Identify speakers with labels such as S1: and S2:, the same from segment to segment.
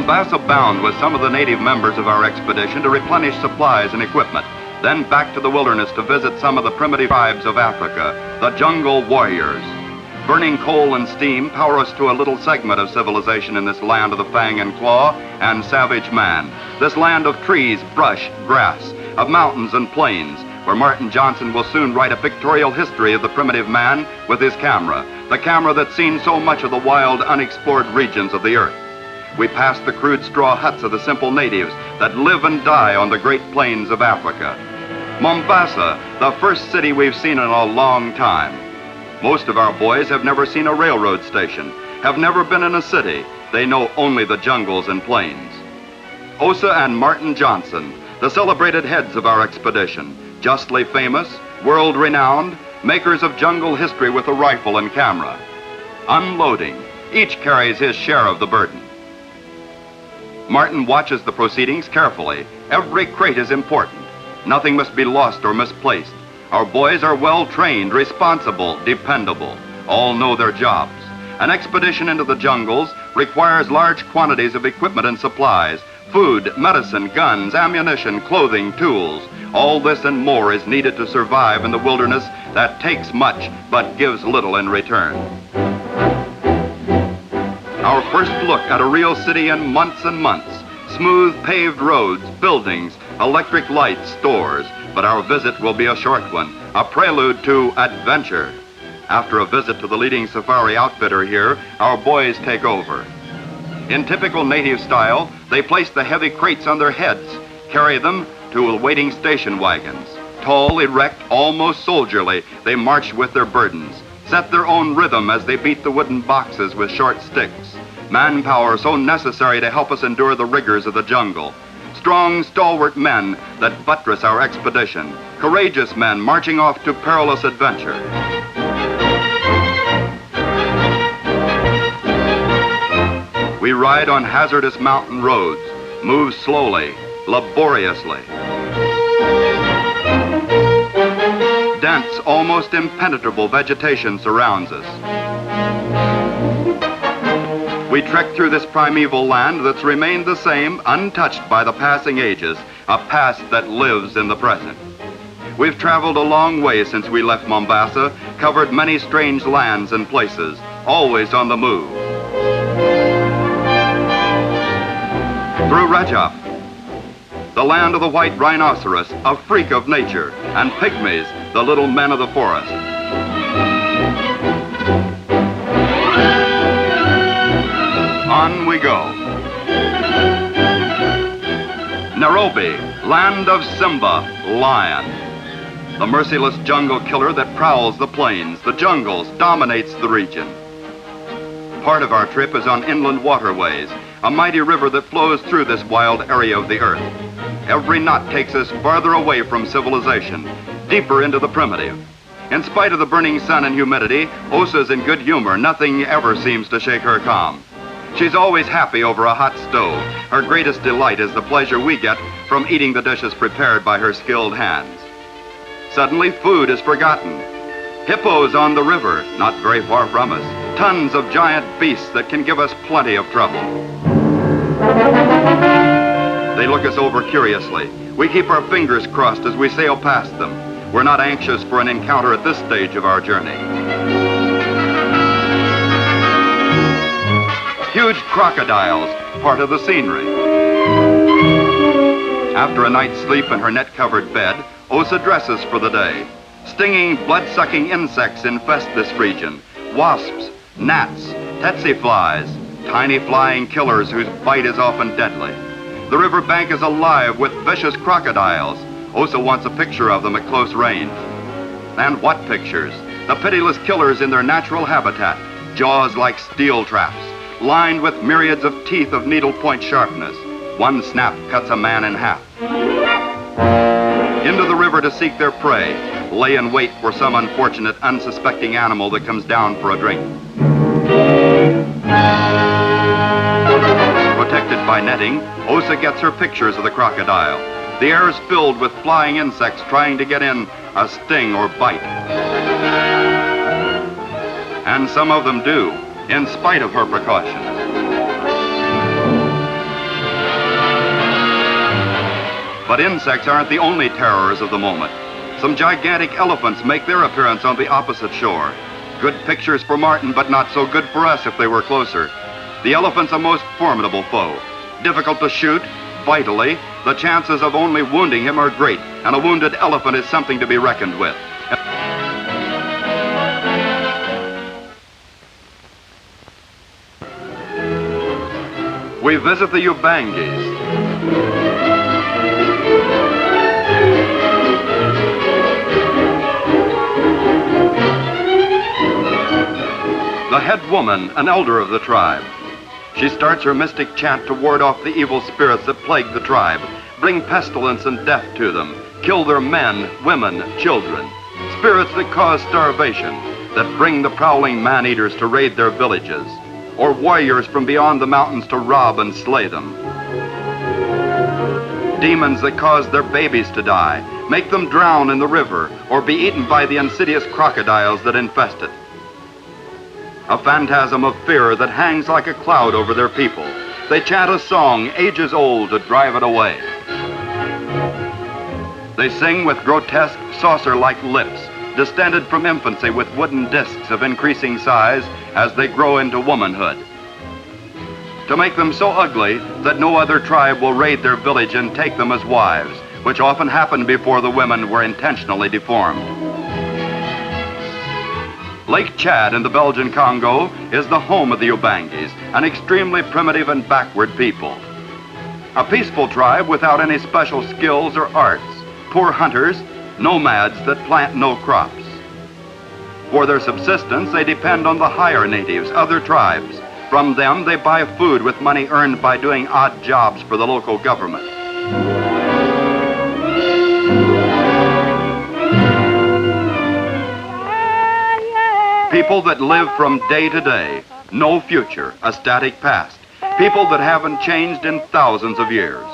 S1: Mombasa bound with some of the native members of our expedition to replenish supplies and equipment, then back to the wilderness to visit some of the primitive tribes of Africa, the jungle warriors. Burning coal and steam power us to a little segment of civilization in this land of the fang and claw and savage man. This land of trees, brush, grass, of mountains and plains, where Martin Johnson will soon write a pictorial history of the primitive man with his camera, the camera that's seen so much of the wild, unexplored regions of the earth. We pass the crude straw huts of the simple natives that live and die on the great plains of Africa. Mombasa, the first city we've seen in a long time. Most of our boys have never seen a railroad station, have never been in a city. They know only the jungles and plains. Osa and Martin Johnson, the celebrated heads of our expedition, justly famous, world-renowned, makers of jungle history with a rifle and camera. Unloading, each carries his share of the burden. Martin watches the proceedings carefully. Every crate is important. Nothing must be lost or misplaced. Our boys are well-trained, responsible, dependable. All know their jobs. An expedition into the jungles requires large quantities of equipment and supplies, food, medicine, guns, ammunition, clothing, tools. All this and more is needed to survive in the wilderness that takes much but gives little in return. Our first look at a real city in months and months. Smooth paved roads, buildings, electric lights, stores. But our visit will be a short one, a prelude to adventure. After a visit to the leading safari outfitter here, our boys take over. In typical native style, they place the heavy crates on their heads, carry them to waiting station wagons. Tall, erect, almost soldierly, they march with their burdens, set their own rhythm as they beat the wooden boxes with short sticks. Manpower so necessary to help us endure the rigors of the jungle. Strong, stalwart men that buttress our expedition. Courageous men marching off to perilous adventure. We ride on hazardous mountain roads, move slowly, laboriously. Dense, almost impenetrable vegetation surrounds us. We trek through this primeval land that's remained the same, untouched by the passing ages, a past that lives in the present. We've traveled a long way since we left Mombasa, covered many strange lands and places, always on the move. Through Rajaf, the land of the white rhinoceros, a freak of nature, and pygmies, the little men of the forest. On we go. Nairobi, land of Simba, lion. The merciless jungle killer that prowls the plains, the jungles, dominates the region. Part of our trip is on inland waterways, a mighty river that flows through this wild area of the earth. Every knot takes us farther away from civilization, deeper into the primitive. In spite of the burning sun and humidity, Osa's in good humor. Nothing ever seems to shake her calm. She's always happy over a hot stove. Her greatest delight is the pleasure we get from eating the dishes prepared by her skilled hands. Suddenly, food is forgotten. Hippos on the river, not very far from us. Tons of giant beasts that can give us plenty of trouble. They look us over curiously. We keep our fingers crossed as we sail past them. We're not anxious for an encounter at this stage of our journey. Huge crocodiles, part of the scenery. After a night's sleep in her net-covered bed, Osa dresses for the day. Stinging, blood-sucking insects infest this region. Wasps, gnats, tsetse flies, tiny flying killers whose bite is often deadly. The river bank is alive with vicious crocodiles. Osa wants a picture of them at close range. And what pictures? The pitiless killers in their natural habitat, jaws like steel traps, lined with myriads of teeth of needle-point sharpness. One snap cuts a man in half. Into the river to seek their prey, lay in wait for some unfortunate, unsuspecting animal that comes down for a drink. Protected by netting, Osa gets her pictures of the crocodile. The air is filled with flying insects trying to get in a sting or bite. And some of them do, in spite of her precautions. But insects aren't the only terrors of the moment. Some gigantic elephants make their appearance on the opposite shore. Good pictures for Martin, but not so good for us if they were closer. The elephant's a most formidable foe. Difficult to shoot, vitally, the chances of only wounding him are great, and a wounded elephant is something to be reckoned with. We visit the Ubangis. The head woman, an elder of the tribe. She starts her mystic chant to ward off the evil spirits that plague the tribe, bring pestilence and death to them, kill their men, women, children. Spirits that cause starvation, that bring the prowling man-eaters to raid their villages, or warriors from beyond the mountains to rob and slay them. Demons that cause their babies to die, make them drown in the river, or be eaten by the insidious crocodiles that infest it. A phantasm of fear that hangs like a cloud over their people. They chant a song ages old to drive it away. They sing with grotesque, saucer-like lips, distended from infancy with wooden discs of increasing size as they grow into womanhood. To make them so ugly that no other tribe will raid their village and take them as wives, which often happened before the women were intentionally deformed. Lake Chad in the Belgian Congo is the home of the Ubangis, an extremely primitive and backward people. A peaceful tribe without any special skills or arts, poor hunters, nomads that plant no crops. For their subsistence, they depend on the higher natives, other tribes. From them, they buy food with money earned by doing odd jobs for the local government. People that live from day to day, no future, a static past. People that haven't changed in thousands of years.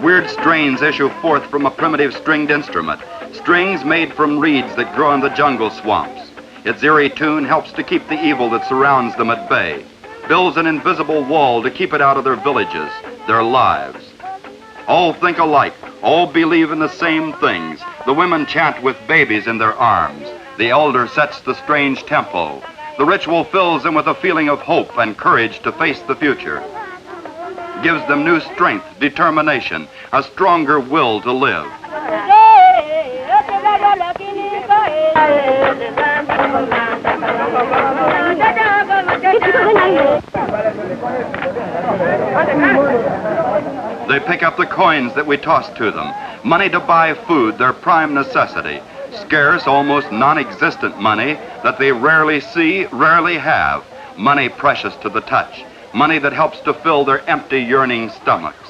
S1: Weird strains issue forth from a primitive stringed instrument, strings made from reeds that grow in the jungle swamps. Its eerie tune helps to keep the evil that surrounds them at bay, builds an invisible wall to keep it out of their villages, their lives. All think alike, all believe in the same things. The women chant with babies in their arms. The elder sets the strange tempo. The ritual fills them with a feeling of hope and courage to face the future. Gives them new strength, determination, a stronger will to live. They pick up the coins that we toss to them, money to buy food, their prime necessity, scarce, almost non-existent money that they rarely see, rarely have, money precious to the touch, money that helps to fill their empty, yearning stomachs.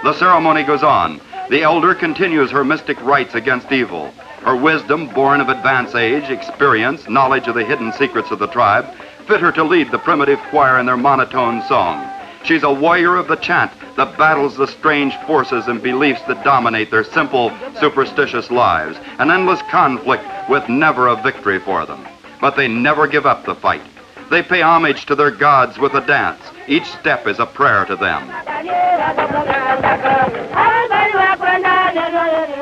S1: The ceremony goes on. The elder continues her mystic rites against evil. Her wisdom, born of advanced age, experience, knowledge of the hidden secrets of the tribe, fit her to lead the primitive choir in their monotone song. She's a warrior of the chant that battles the strange forces and beliefs that dominate their simple, superstitious lives, an endless conflict with never a victory for them. But they never give up the fight. They pay homage to their gods with a dance. Each step is a prayer to them.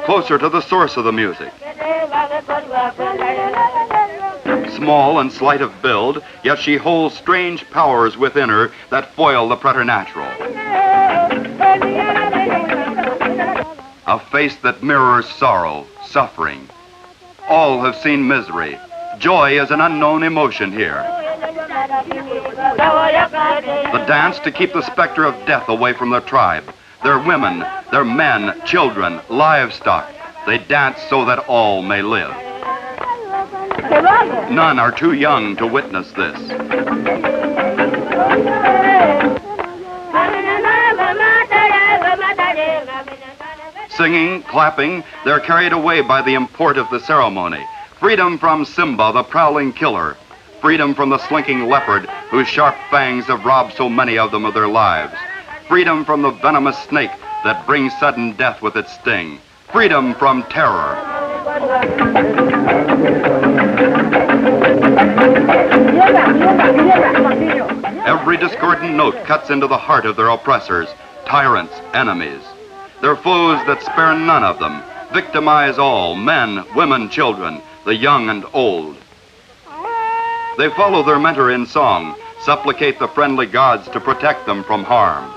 S1: Closer to the source of the music. Small and slight of build, yet she holds strange powers within her that foil the preternatural. A face that mirrors sorrow, suffering. All have seen misery. Joy is an unknown emotion here. The dance to keep the specter of death away from their tribe. Their women, their men, children, livestock. They dance so that all may live. None are too young to witness this. Singing, clapping, they're carried away by the import of the ceremony. Freedom from Simba, the prowling killer. Freedom from the slinking leopard, whose sharp fangs have robbed so many of them of their lives. Freedom from the venomous snake that brings sudden death with its sting. Freedom from terror. Every discordant note cuts into the heart of their oppressors, tyrants, enemies. Their foes that spare none of them, victimize all, men, women, children, the young and old. They follow their mentor in song, supplicate the friendly gods to protect them from harm.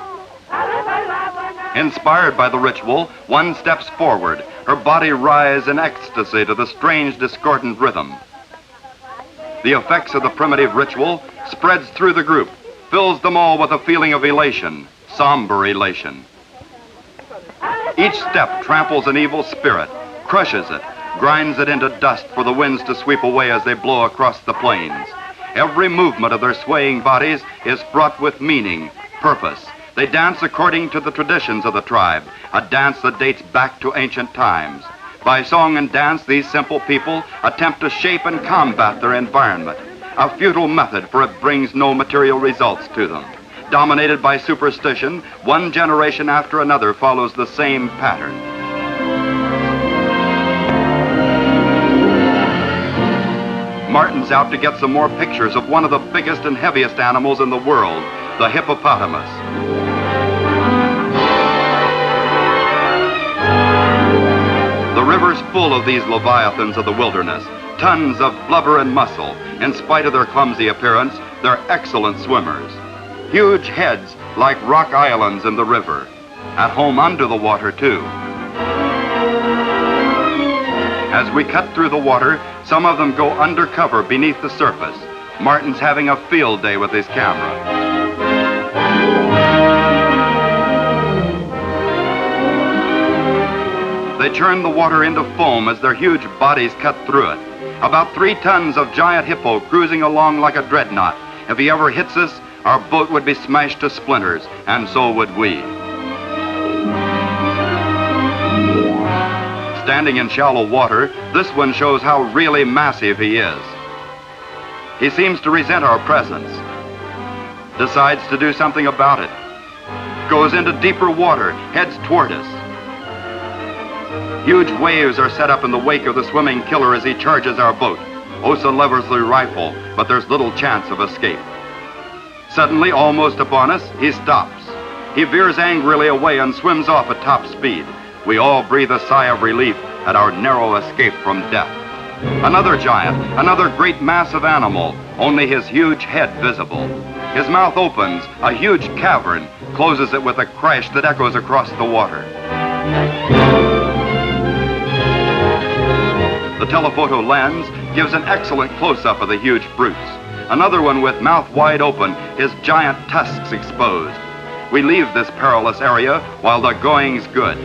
S1: Inspired by the ritual, one steps forward, her body rise in ecstasy to the strange discordant rhythm. The effects of the primitive ritual spreads through the group, fills them all with a feeling of elation, somber elation. Each step tramples an evil spirit, crushes it, grinds it into dust for the winds to sweep away as they blow across the plains. Every movement of their swaying bodies is fraught with meaning, purpose. They dance according to the traditions of the tribe, a dance that dates back to ancient times. By song and dance, these simple people attempt to shape and combat their environment, a futile method, for it brings no material results to them. Dominated by superstition, one generation after another follows the same pattern. Martin's out to get some more pictures of one of the biggest and heaviest animals in the world, the hippopotamus. The river's full of these leviathans of the wilderness, tons of blubber and muscle. In spite of their clumsy appearance, they're excellent swimmers. Huge heads like rock islands in the river, at home under the water too. As we cut through the water, some of them go undercover beneath the surface. Martin's having a field day with his camera. They churn the water into foam as their huge bodies cut through it. About 3 tons of giant hippo cruising along like a dreadnought. If he ever hits us, our boat would be smashed to splinters, and so would we. Standing in shallow water, this one shows how really massive he is. He seems to resent our presence, decides to do something about it, goes into deeper water, heads toward us. Huge waves are set up in the wake of the swimming killer as he charges our boat. Osa levers the rifle, but there's little chance of escape. Suddenly, almost upon us, he stops. He veers angrily away and swims off at top speed. We all breathe a sigh of relief at our narrow escape from death. Another giant, another great massive animal, only his huge head visible. His mouth opens, a huge cavern, closes it with a crash that echoes across the water. The telephoto lens gives an excellent close-up of the huge brutes. Another one with mouth wide open, his giant tusks exposed. We leave this perilous area while the going's good.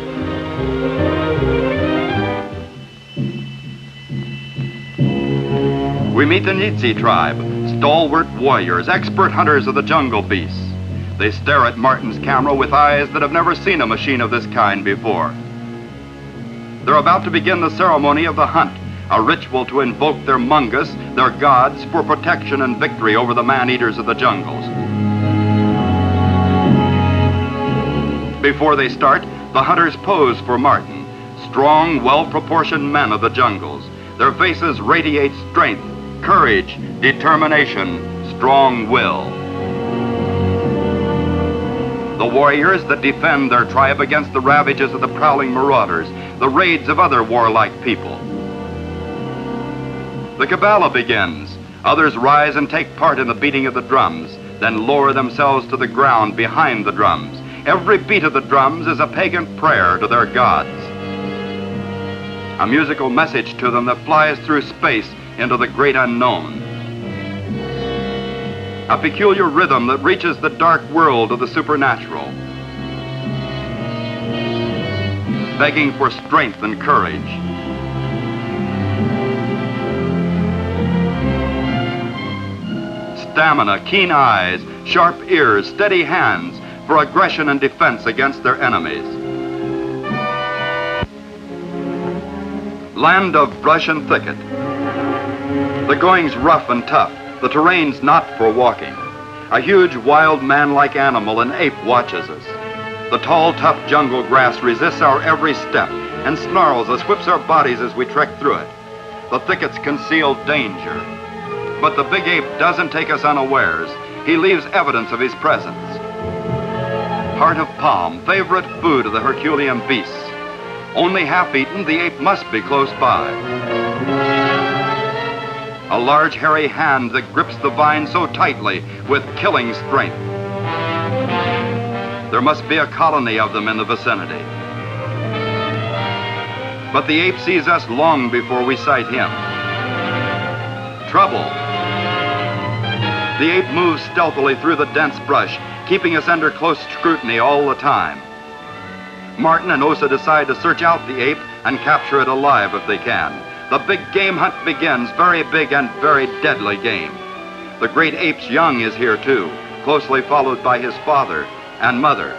S1: We meet the Nitti tribe, stalwart warriors, expert hunters of the jungle beasts. They stare at Martin's camera with eyes that have never seen a machine of this kind before. They're about to begin the ceremony of the hunt, a ritual to invoke their mungus, their gods, for protection and victory over the man-eaters of the jungles. Before they start, the hunters pose for Martin, strong, well-proportioned men of the jungles. Their faces radiate strength, courage, determination, strong will. The warriors that defend their tribe against the ravages of the prowling marauders, the raids of other warlike people. The Kabbalah begins. Others rise and take part in the beating of the drums, then lower themselves to the ground behind the drums. Every beat of the drums is a pagan prayer to their gods. A musical message to them that flies through space into the great unknown. A peculiar rhythm that reaches the dark world of the supernatural, begging for strength and courage. Stamina, keen eyes, sharp ears, steady hands for aggression and defense against their enemies. Land of brush and thicket. The going's rough and tough. The terrain's not for walking. A huge, wild, man-like animal, an ape, watches us. The tall, tough jungle grass resists our every step and snarls us, whips our bodies as we trek through it. The thickets conceal danger. But the big ape doesn't take us unawares. he leaves evidence of his presence. Heart of palm, favorite food of the Herculean beasts. Only half eaten, the ape must be close by. A large hairy hand that grips the vine so tightly with killing strength. There must be a colony of them in the vicinity. But the ape sees us long before we sight him. Trouble. The ape moves stealthily through the dense brush, keeping us under close scrutiny all the time. Martin and Osa decide to search out the ape and capture it alive if they can. The big game hunt begins, very big and very deadly game. The great ape's young is here too, closely followed by his father and mother.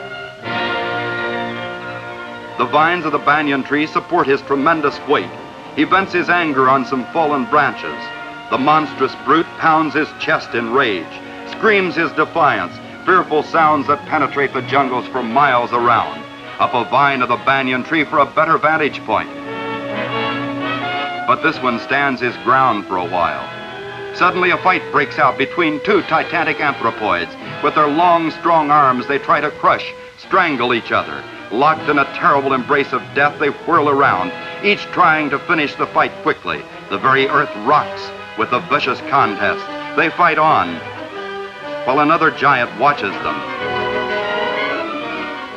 S1: The vines of the banyan tree support his tremendous weight. He vents his anger on some fallen branches. The monstrous brute pounds his chest in rage, screams his defiance, fearful sounds that penetrate the jungles for miles around, up a vine of the banyan tree for a better vantage point. But this one stands his ground for a while. Suddenly a fight breaks out between two titanic anthropoids. With their long, strong arms, they try to crush, strangle each other. Locked in a terrible embrace of death, they whirl around, each trying to finish the fight quickly. The very earth rocks with the vicious contest. They fight on, while another giant watches them.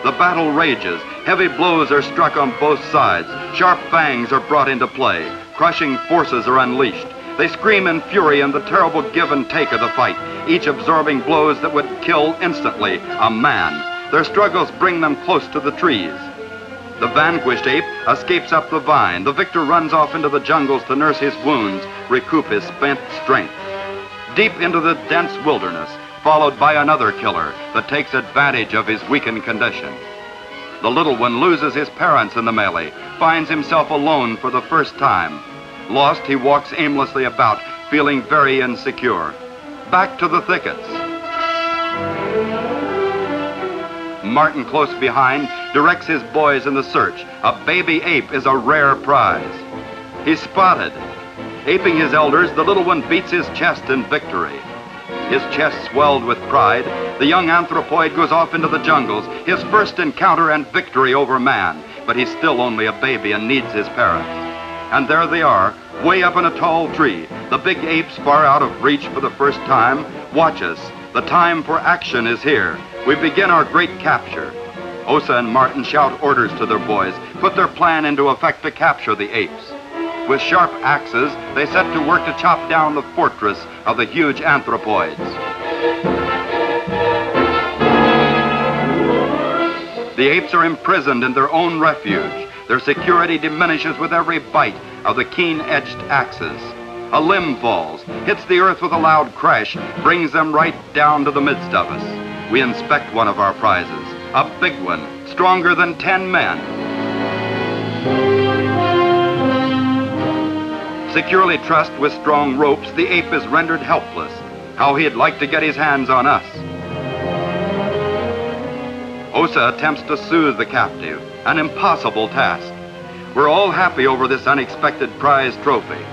S1: The battle rages. Heavy blows are struck on both sides. Sharp fangs are brought into play. Crushing forces are unleashed. They scream in fury in the terrible give and take of the fight, each absorbing blows that would kill instantly a man. Their struggles bring them close to the trees. The vanquished ape escapes up the vine. The victor runs off into the jungles to nurse his wounds, recoup his spent strength. Deep into the dense wilderness, followed by another killer that takes advantage of his weakened condition. The little one loses his parents in the melee, finds himself alone for the first time. Lost, he walks aimlessly about, feeling very insecure. Back to the thickets. Martin, close behind, directs his boys in the search. A baby ape is a rare prize. He's spotted. Aping his elders, the little one beats his chest in victory. His chest swelled with pride, the young anthropoid goes off into the jungles, his first encounter and victory over man. But he's still only a baby and needs his parents. And there they are, way up in a tall tree. The big apes, far out of reach for the first time, watch us. The time for action is here. We begin our great capture. Osa and Martin shout orders to their boys, put their plan into effect to capture the apes. With sharp axes, they set to work to chop down the fortress of the huge anthropoids. The apes are imprisoned in their own refuge. Their security diminishes with every bite of the keen-edged axes. A limb falls, hits the earth with a loud crash, brings them right down to the midst of us. We inspect one of our prizes, a big one, stronger than 10 men. Securely trussed with strong ropes, the ape is rendered helpless. How he'd like to get his hands on us. Osa attempts to soothe the captive, an impossible task. We're all happy over this unexpected prize trophy.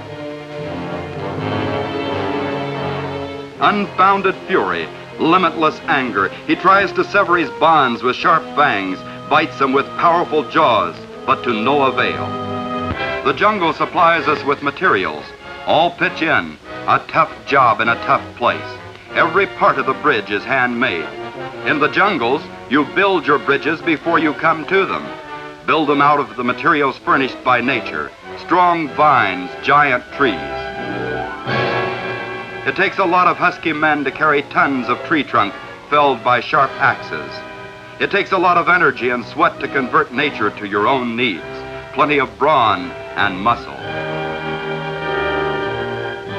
S1: Unbounded fury, limitless anger. He tries to sever his bonds with sharp fangs, bites them with powerful jaws, but to no avail. The jungle supplies us with materials. All pitch in. A tough job in a tough place. Every part of the bridge is handmade. In the jungles, you build your bridges before you come to them. Build them out of the materials furnished by nature. Strong vines, giant trees. It takes a lot of husky men to carry tons of tree trunk felled by sharp axes. It takes a lot of energy and sweat to convert nature to your own needs. Plenty of brawn and muscle.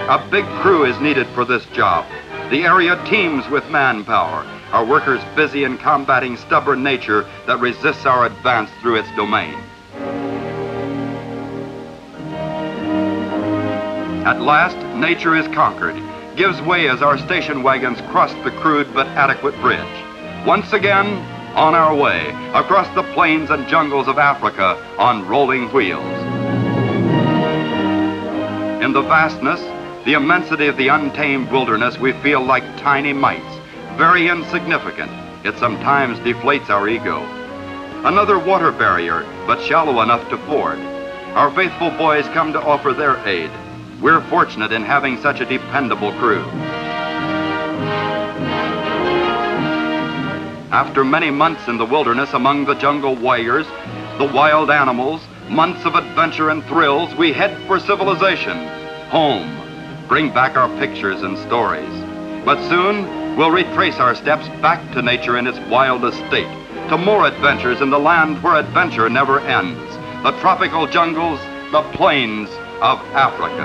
S1: A big crew is needed for this job. The area teems with manpower. Our workers busy in combating stubborn nature that resists our advance through its domain. At last, nature is conquered, gives way as our station wagons cross the crude but adequate bridge. Once again, on our way, across the plains and jungles of Africa on rolling wheels. In the vastness, the immensity of the untamed wilderness, we feel like tiny mites, very insignificant, it sometimes deflates our ego. Another water barrier, but shallow enough to ford. Our faithful boys come to offer their aid. We're fortunate in having such a dependable crew. After many months in the wilderness among the jungle warriors, the wild animals, months of adventure and thrills, we head for civilization, home, bring back our pictures and stories. But soon, we'll retrace our steps back to nature in its wildest state, to more adventures in the land where adventure never ends, the tropical jungles, the plains of Africa.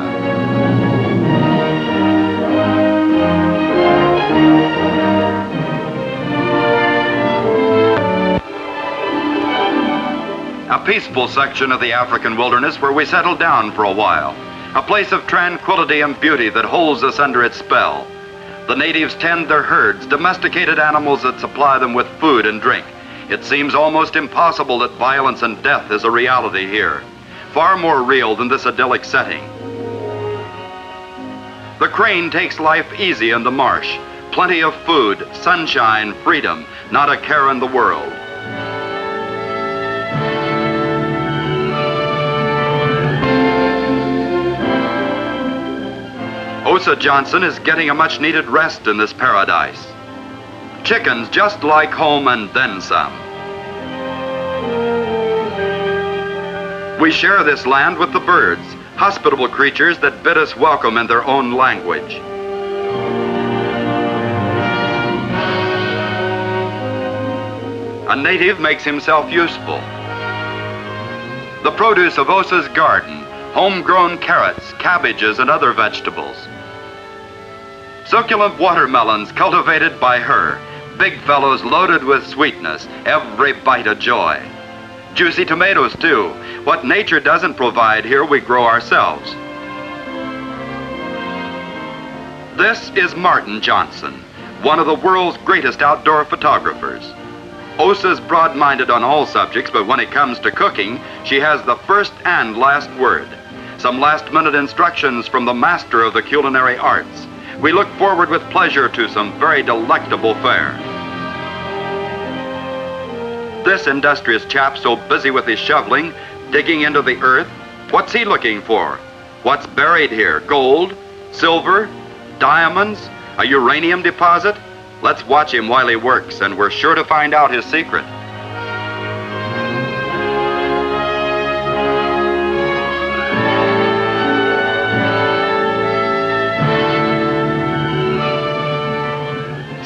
S1: A peaceful section of the African wilderness where we settle down for a while. A place of tranquility and beauty that holds us under its spell. The natives tend their herds, domesticated animals that supply them with food and drink. It seems almost impossible that violence and death is a reality here. Far more real than this idyllic setting. The crane takes life easy in the marsh. Plenty of food, sunshine, freedom, not a care in the world. Osa Johnson is getting a much-needed rest in this paradise. Chickens just like home and then some. We share this land with the birds, hospitable creatures that bid us welcome in their own language. A native makes himself useful. The produce of Osa's garden, homegrown carrots, cabbages, and other vegetables. Succulent watermelons cultivated by her, big fellows loaded with sweetness, every bite a joy. Juicy tomatoes too. What nature doesn't provide here, we grow ourselves. This is Martin Johnson, one of the world's greatest outdoor photographers. Osa's broad-minded on all subjects, but when it comes to cooking, she has the first and last word. Some last-minute instructions from the master of the culinary arts. We look forward with pleasure to some very delectable fare. This industrious chap so busy with his shoveling, digging into the earth, what's he looking for? What's buried here? Gold? Silver? Diamonds? A uranium deposit? Let's watch him while he works, and we're sure to find out his secret.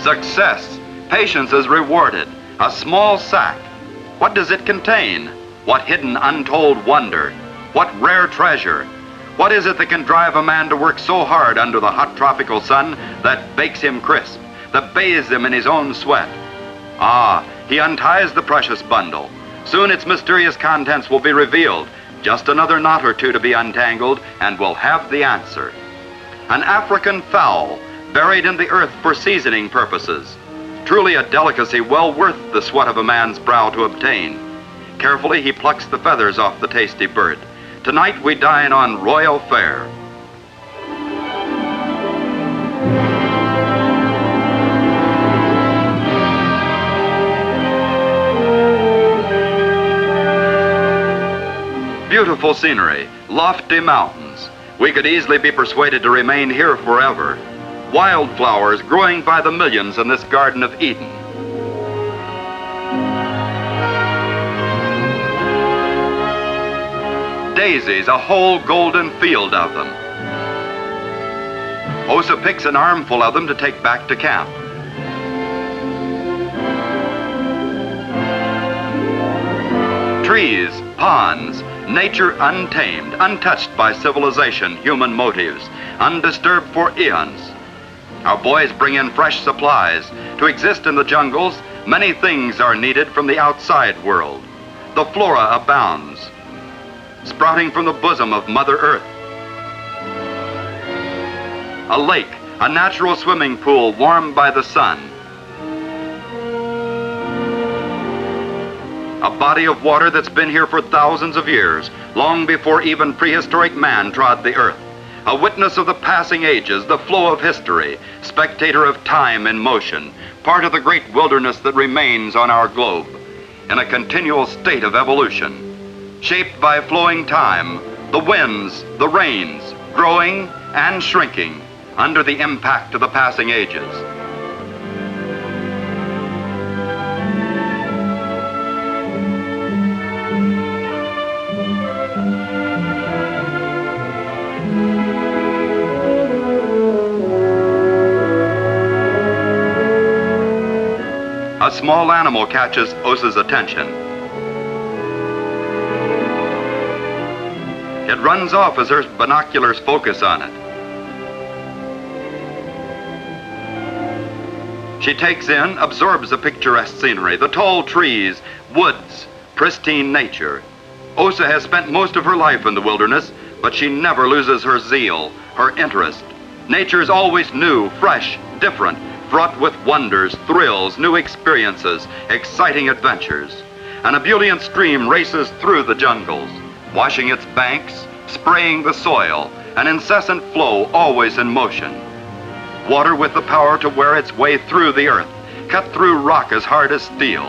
S1: Success. Patience is rewarded. A small sack. What does it contain? What hidden, untold wonder? What rare treasure? What is it that can drive a man to work so hard under the hot tropical sun that bakes him crisp, that bathes him in his own sweat? Ah, he unties the precious bundle. Soon its mysterious contents will be revealed. Just another knot or two to be untangled, and we'll have the answer. An African fowl, buried in the earth for seasoning purposes. Truly a delicacy well worth the sweat of a man's brow to obtain. Carefully he plucks the feathers off the tasty bird. Tonight we dine on royal fare. Beautiful scenery, lofty mountains. We could easily be persuaded to remain here forever. Wildflowers growing by the millions in this Garden of Eden. Daisies, a whole golden field of them. Osa picks an armful of them to take back to camp. Trees, ponds, nature untamed, untouched by civilization, human motives, undisturbed for eons. Our boys bring in fresh supplies. To exist in the jungles, many things are needed from the outside world. The flora abounds, sprouting from the bosom of Mother Earth. A lake, a natural swimming pool warmed by the sun. A body of water that's been here for thousands of years, long before even prehistoric man trod the earth. a witness of the passing ages, the flow of history, spectator of time in motion, part of the great wilderness that remains on our globe, in a continual state of evolution, shaped by flowing time, the winds, the rains, growing and shrinking under the impact of the passing ages. A small animal catches Osa's attention. It runs off as her binoculars focus on it. She takes in, absorbs the picturesque scenery, the tall trees, woods, pristine nature. Osa has spent most of her life in the wilderness, but she never loses her zeal, her interest. Nature is always new, fresh, different, fraught with wonders, thrills, new experiences, exciting adventures. An ebullient stream races through the jungles, washing its banks, spraying the soil, an incessant flow always in motion. Water with the power to wear its way through the earth, cut through rock as hard as steel.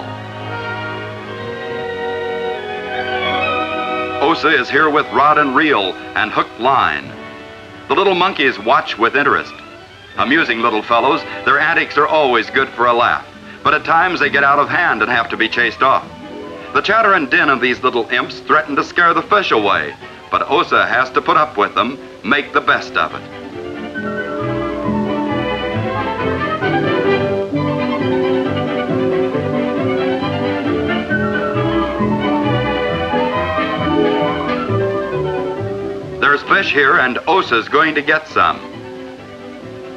S1: Osa is here with rod and reel and hooked line. The little monkeys watch with interest. Amusing little fellows, their antics are always good for a laugh, but at times they get out of hand and have to be chased off. The chatter and din of these little imps threaten to scare the fish away, but Osa has to put up with them, make the best of it. There's fish here and Osa's going to get some.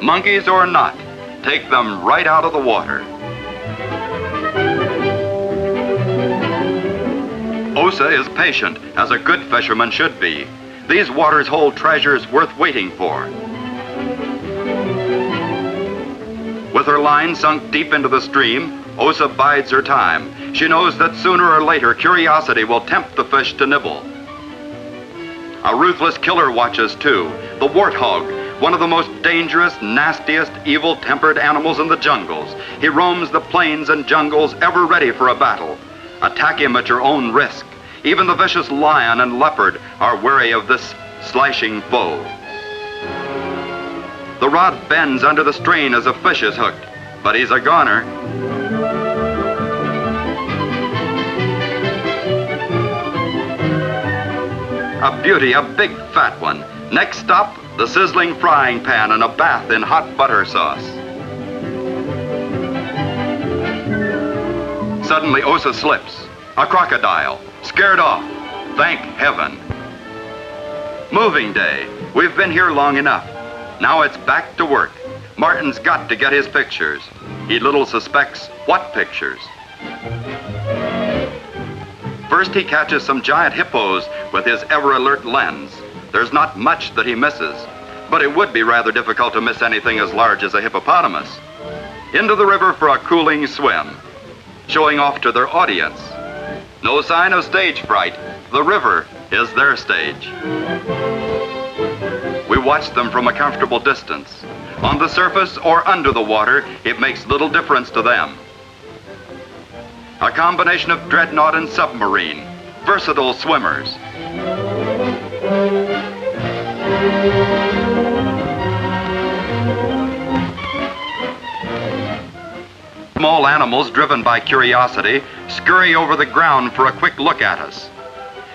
S1: Monkeys or not, take them right out of the water. Osa is patient, as a good fisherman should be. These waters hold treasures worth waiting for. With her line sunk deep into the stream, Osa bides her time. She knows that sooner or later curiosity will tempt the fish to nibble. A ruthless killer watches too, the warthog, one of the most dangerous, nastiest, evil-tempered animals in the jungles. He roams the plains and jungles ever ready for a battle. Attack him at your own risk. Even the vicious lion and leopard are wary of this slashing foe. The rod bends under the strain as a fish is hooked, but he's a goner. A beauty, a big fat one. Next stop, the sizzling frying pan and a bath in hot butter sauce. Suddenly Osa slips. A crocodile. Scared off. Thank heaven. Moving day. We've been here long enough. Now it's back to work. Martin's got to get his pictures. He little suspects what pictures. First he catches some giant hippos with his ever-alert lens. There's not much that he misses, but it would be rather difficult to miss anything as large as a hippopotamus. Into the river for a cooling swim, showing off to their audience. No sign of stage fright. The river is their stage. We watch them from a comfortable distance. On the surface or under the water, it makes little difference to them. A combination of dreadnought and submarine, versatile swimmers. Small animals driven by curiosity scurry over the ground for a quick look at us.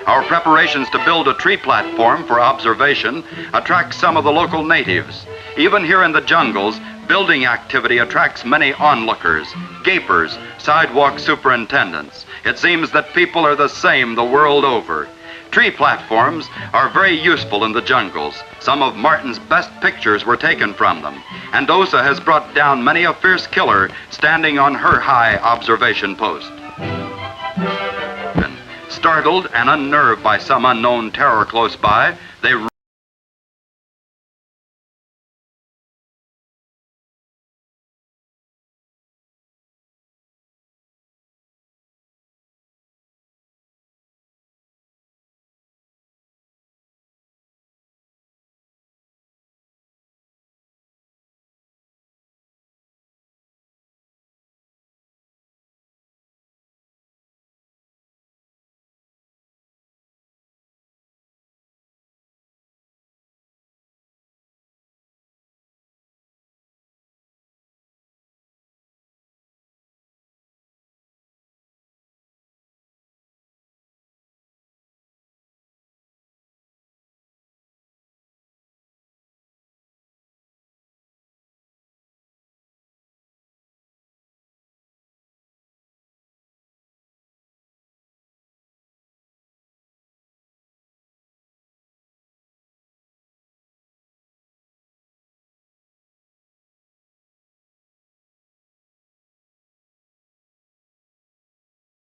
S1: Our preparations to build a tree platform for observation attract some of the local natives. Even here in the jungles, building activity attracts many onlookers, gapers, sidewalk superintendents. It seems that people are the same the world over. Tree platforms are very useful in the jungles. Some of Martin's best pictures were taken from them, and Osa has brought down many a fierce killer standing on her high observation post. Startled and unnerved by some unknown terror close by, they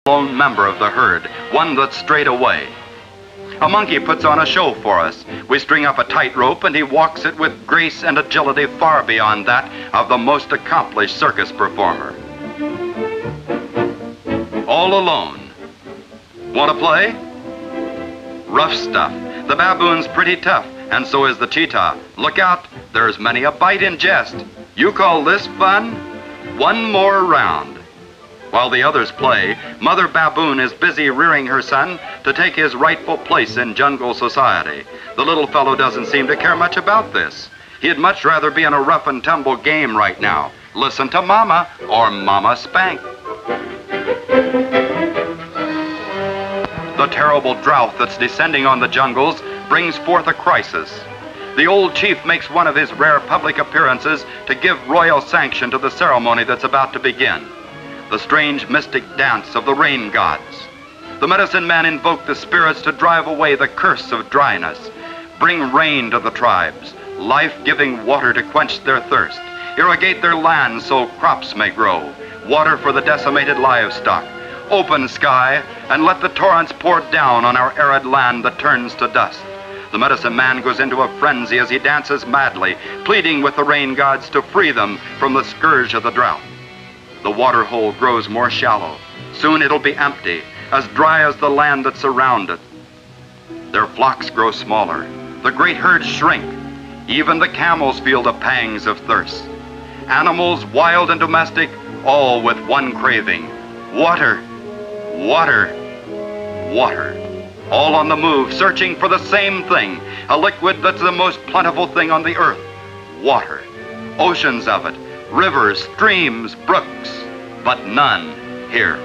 S1: lone member of the herd, one that's strayed away. A monkey puts on a show for us. We string up a tightrope and he walks it with grace and agility far beyond that of the most accomplished circus performer. All alone. Want to play? Rough stuff. The baboon's pretty tough, and so is the cheetah. Look out, there's many a bite in jest. You call this fun? One more round. While the others play, Mother Baboon is busy rearing her son to take his rightful place in jungle society. The little fellow doesn't seem to care much about this. He'd much rather be in a rough and tumble game right now. Listen to Mama, or Mama spank. The terrible drought that's descending on the jungles brings forth a crisis. The old chief makes one of his rare public appearances to give royal sanction to the ceremony that's about to begin. The strange mystic dance of the rain gods. The medicine men invoke the spirits to drive away the curse of dryness, bring rain to the tribes, life-giving water to quench their thirst, irrigate their lands so crops may grow, water for the decimated livestock, open sky, and let the torrents pour down on our arid land that turns to dust. The medicine man goes into a frenzy as he dances madly, pleading with the rain gods to free them from the scourge of the drought. The water hole grows more shallow. Soon it'll be empty, as dry as the land that surrounds it. Their flocks grow smaller. The great herds shrink. Even the camels feel the pangs of thirst. Animals, wild and domestic, all with one craving. Water, water, water. All on the move, searching for the same thing, a liquid that's the most plentiful thing on the earth. Water. Oceans of it. Rivers, streams, brooks, but none here.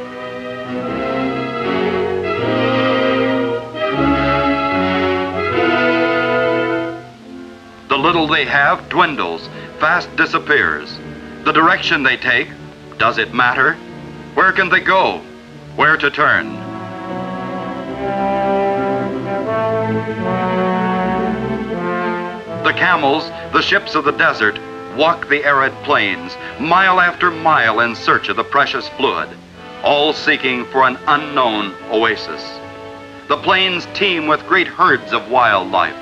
S1: The little they have dwindles, fast disappears. The direction they take, does it matter? Where can they go? Where to turn? The camels, the ships of the desert, walk the arid plains, mile after mile in search of the precious fluid, all seeking for an unknown oasis. The plains teem with great herds of wildlife.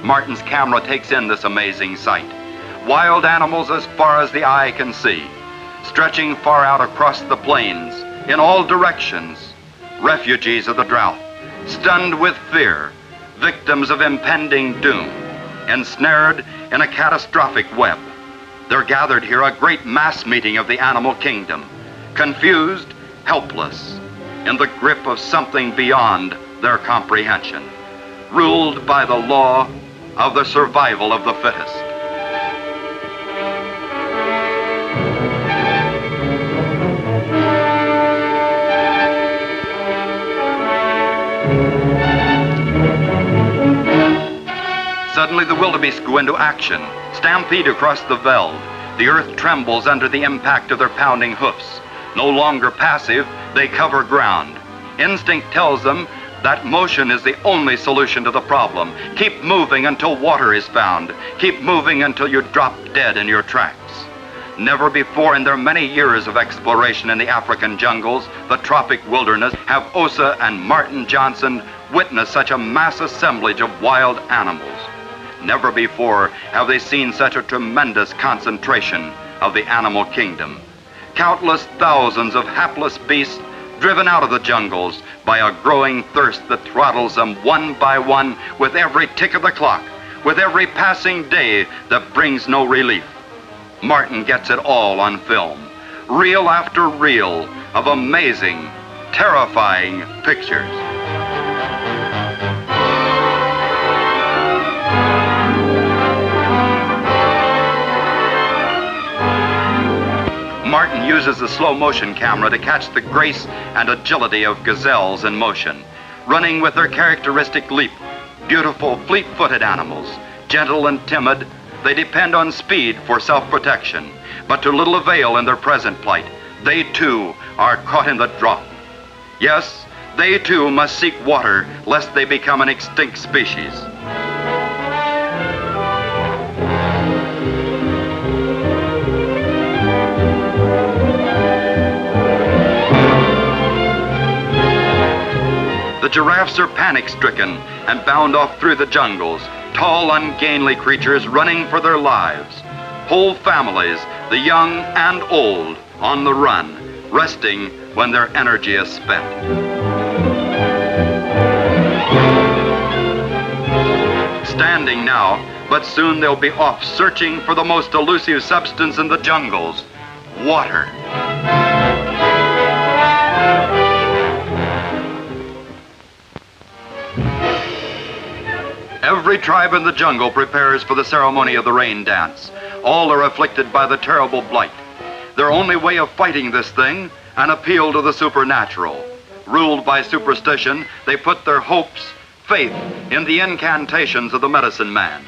S1: Martin's camera takes in this amazing sight. Wild animals as far as the eye can see, stretching far out across the plains, in all directions. Refugees of the drought, stunned with fear, victims of impending doom, ensnared in a catastrophic web. They're gathered here, a great mass meeting of the animal kingdom, confused, helpless, in the grip of something beyond their comprehension, ruled by the law of the survival of the fittest. Suddenly the wildebeest go into action, stampede across the veld. The earth trembles under the impact of their pounding hoofs. No longer passive, they cover ground. Instinct tells them that motion is the only solution to the problem. Keep moving until water is found. Keep moving until you drop dead in your tracks. Never before in their many years of exploration in the African jungles, the tropic wilderness, have Osa and Martin Johnson witnessed such a mass assemblage of wild animals. Never before have they seen such a tremendous concentration of the animal kingdom. Countless thousands of hapless beasts driven out of the jungles by a growing thirst that throttles them one by one with every tick of the clock, with every passing day that brings no relief. Martin gets it all on film, reel after reel of amazing, terrifying pictures. Martin uses the slow motion camera to catch the grace and agility of gazelles in motion, running with their characteristic leap. Beautiful, fleet-footed animals, gentle and timid, they depend on speed for self-protection, but to little avail in their present plight. They too are caught in the drought. Yes, they too must seek water lest they become an extinct species. Giraffes are panic-stricken and bound off through the jungles, tall, ungainly creatures running for their lives. Whole families, the young and old, on the run, resting when their energy is spent. Standing now, but soon they'll be off searching for the most elusive substance in the jungles, water. Every tribe in the jungle prepares for the ceremony of the rain dance. All are afflicted by the terrible blight. Their only way of fighting this thing, an appeal to the supernatural. Ruled by superstition, they put their hopes, faith, in the incantations of the medicine man.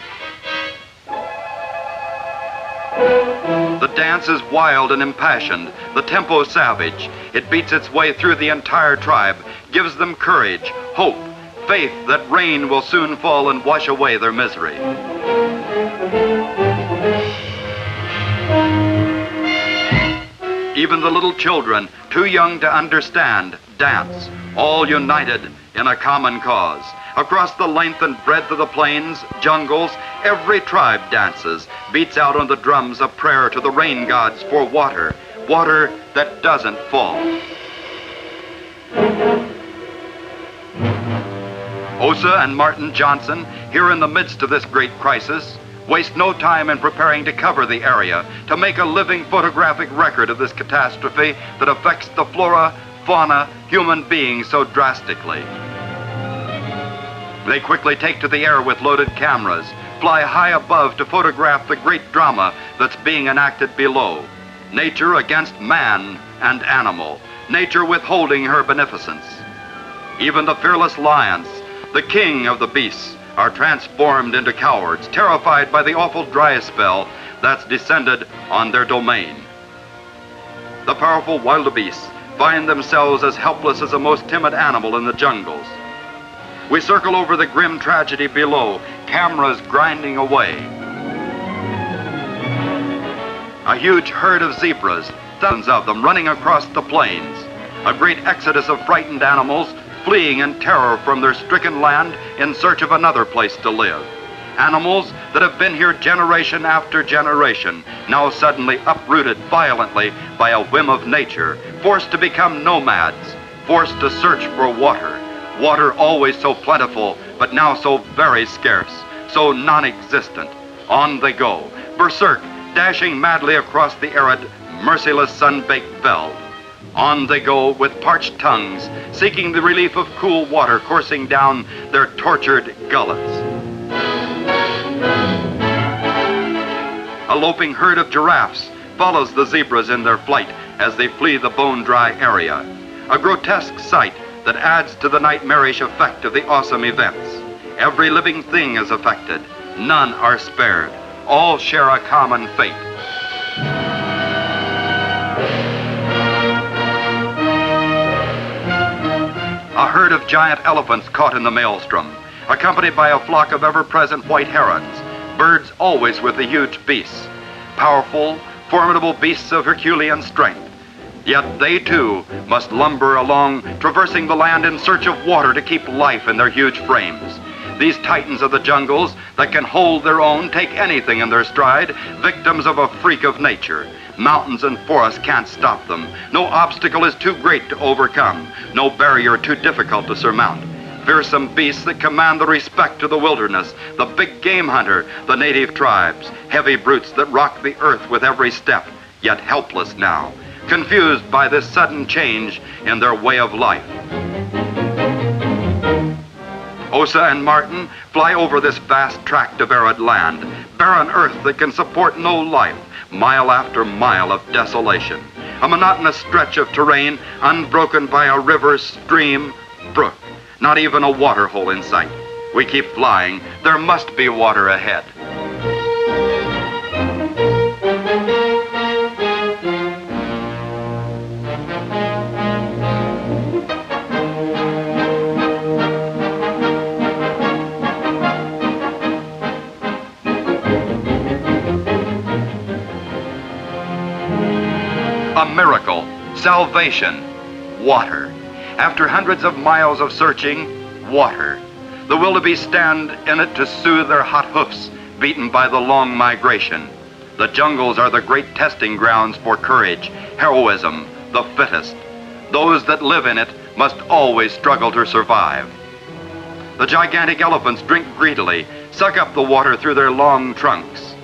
S1: The dance is wild and impassioned, the tempo savage. It beats its way through the entire tribe, gives them courage, hope, faith that rain will soon fall and wash away their misery. Even the little children, too young to understand, dance, all united in a common cause. Across the length and breadth of the plains, jungles, every tribe dances, beats out on the drums a prayer to the rain gods for water, water that doesn't fall. Osa and Martin Johnson, here in the midst of this great crisis, waste no time in preparing to cover the area, to make a living photographic record of this catastrophe that affects the flora, fauna, human beings so drastically. They quickly take to the air with loaded cameras, fly high above to photograph the great drama that's being enacted below. Nature against man and animal, nature withholding her beneficence. Even the fearless lions, the king of the beasts, are transformed into cowards, terrified by the awful dry spell that's descended on their domain. The powerful wildebeests find themselves as helpless as the most timid animal in the jungles. We circle over the grim tragedy below, cameras grinding away. A huge herd of zebras, thousands of them running across the plains. A great exodus of frightened animals fleeing in terror from their stricken land in search of another place to live. Animals that have been here generation after generation, now suddenly uprooted violently by a whim of nature, forced to become nomads, forced to search for water. Water always so plentiful, but now so very scarce, so non-existent. On they go, berserk, dashing madly across the arid, merciless sun-baked veld. On they go with parched tongues, seeking the relief of cool water coursing down their tortured gullets. A loping herd of giraffes follows the zebras in their flight as they flee the bone-dry area. A grotesque sight that adds to the nightmarish effect of the awesome events. Every living thing is affected. None are spared. All share a common fate. A herd of giant elephants caught in the maelstrom, accompanied by a flock of ever-present white herons, birds always with the huge beasts, powerful, formidable beasts of Herculean strength. Yet they too must lumber along, traversing the land in search of water to keep life in their huge frames. These titans of the jungles that can hold their own, take anything in their stride, victims of a freak of nature. Mountains and forests can't stop them. No obstacle is too great to overcome, no barrier too difficult to surmount. Fearsome beasts that command the respect of the wilderness, the big game hunter, the native tribes, heavy brutes that rock the earth with every step, yet helpless now, confused by this sudden change in their way of life. Osa and Martin fly over this vast tract of arid land, barren earth that can support no life, mile after mile of desolation. A monotonous stretch of terrain unbroken by a river, stream, brook. Not even a water hole in sight. We keep flying. There must be water ahead. A miracle, salvation, water. After hundreds of miles of searching, water. The wildebeest stand in it to soothe their hot hoofs, beaten by the long migration. The jungles are the great testing grounds for courage, heroism, the fittest. Those that live in it must always struggle to survive. The gigantic elephants drink greedily, suck up the water through their long trunks.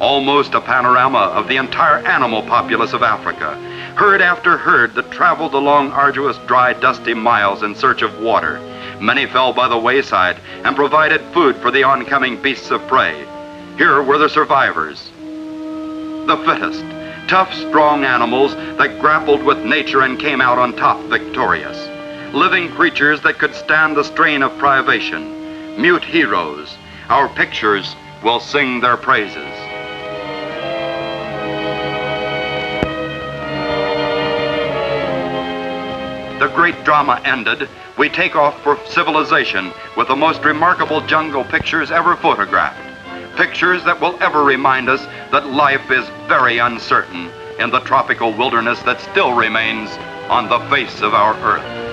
S1: Almost a panorama of the entire animal populace of Africa. Herd after herd that traveled the long, arduous, dry, dusty miles in search of water. Many fell by the wayside and provided food for the oncoming beasts of prey. Here were the survivors, the fittest, tough, strong animals that grappled with nature and came out on top victorious. Living creatures that could stand the strain of privation. Mute heroes. Our pictures will sing their praises. The great drama ended, we take off for civilization with the most remarkable jungle pictures ever photographed. Pictures that will ever remind us that life is very uncertain in the tropical wilderness that still remains on the face of our earth.